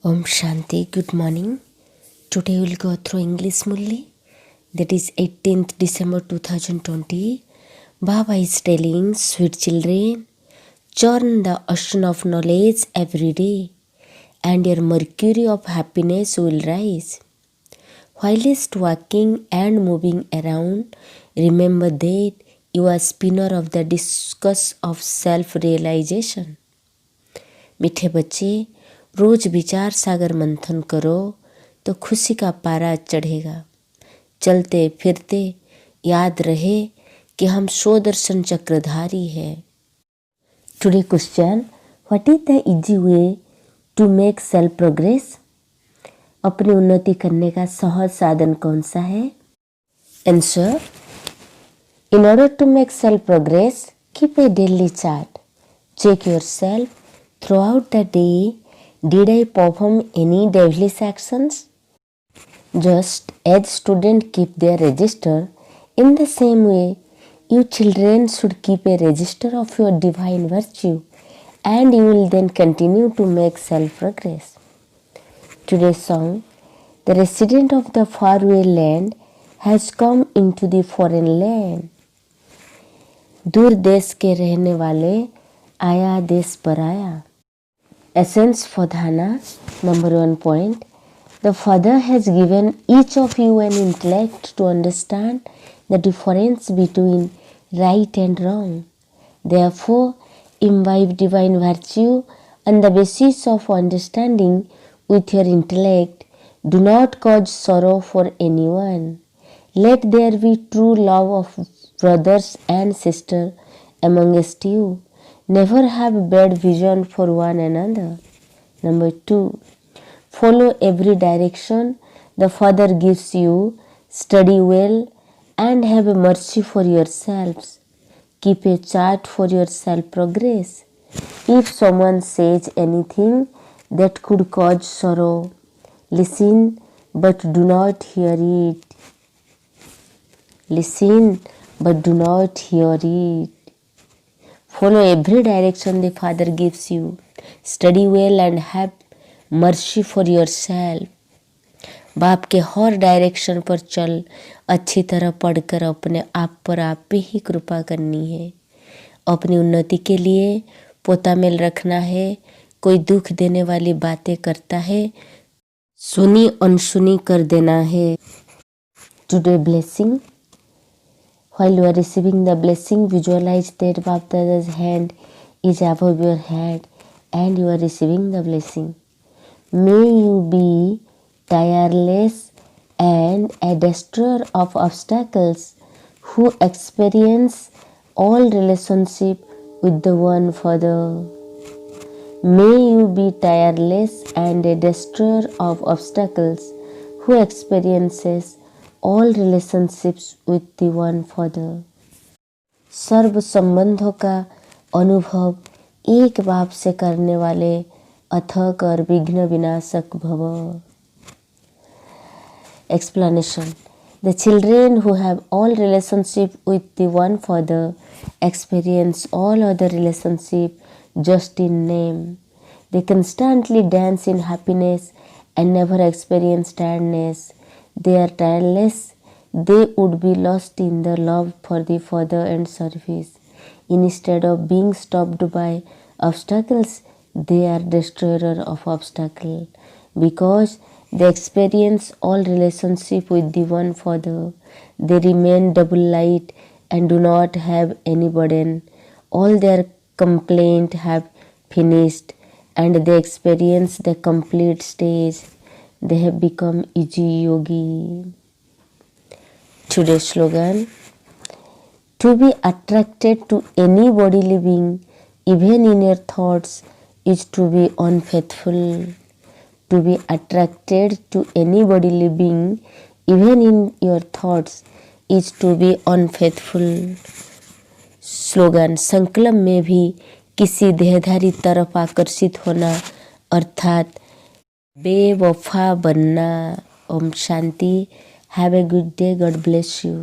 Om Shanti, good morning. Today we'll go through English Mulli. That is 18th December 2020. Baba is telling, sweet children, churn the ocean of knowledge every day, and your mercury of happiness will rise. Whilst walking and moving around, remember that you are spinner of the discus of self-realization. मीठे बच्चे, रोज विचार सागर मंथन करो तो खुशी का पारा चढ़ेगा। चलते फिरते याद रहे कि हम स्वदर्शन चक्रधारी है। Today question, what is the easy way to make self progress? अपनी उन्नति करने का सहज साधन कौन सा है? Answer, in order to make self progress, keep a daily chart. Check yourself throughout the day. Did I perform any devilish actions? Just as students keep their register, in the same way, you children should keep a register of your divine virtue, and you will then continue to make self-progress. Today's song, the resident of the faraway land has come into the foreign land. दूर देश के रहने वाले आया देश पर आया. Essence for Dhyana, number 1 point. The Father has given each of you an intellect to understand the difference between right and wrong. Therefore, imbibe divine virtue on the basis of understanding with your intellect. Do not cause sorrow for anyone. Let there be true love of brothers and sisters amongst you. Never have bad vision for one another. Number 2. Follow every direction the Father gives you. Study well and have mercy for yourselves. Keep a chart for your self-progress. If someone says anything that could cause sorrow, listen but do not hear it. Listen but do not hear it. Follow every direction the Father gives you. Study well and have mercy for yourself. बाप के हर direction पर चल, अच्छी तरह पढ़कर अपने आप पर आप ही कृपा करनी है. अपनी उन्नति के लिए पोता मेल रखना है. कोई दुख देने वाली बातें करता है, सुनी अनसुनी कर देना है. Today blessing. While you are receiving the blessing, visualize that Bap Dada's hand is above your head and you are receiving the blessing. May you be tireless and a destroyer of obstacles who experience all relationship with the One Father. May you be tireless and a destroyer of obstacles who experiences all relationships with the One Father. सर्व संबंधों का अनुभव एक बाप से करने वाले अथक और विघ्न विनाशक भव. Explanation. The children who have all relationship with the One Father experience all other relationship just in name. They constantly dance in happiness and never experience tiredness. They are tireless. They would be lost in the love for the Father and service. Instead of being stopped by obstacles, they are destroyer of obstacle. Because they experience all relationship with the One Father, they remain double light and do not have any burden. All their complaint have finished and they experience the complete stage. They have become easy yogi. Today's slogan, to be attracted to any bodily being, even in your thoughts, is to be unfaithful. To be attracted to any bodily being, even in your thoughts, is to be unfaithful. Slogan, संकल्प में भी किसी देहधारी तरफ आकर्षित होना अर्थात बेवफा बनना. ओम शांति. Have a good day. God bless you.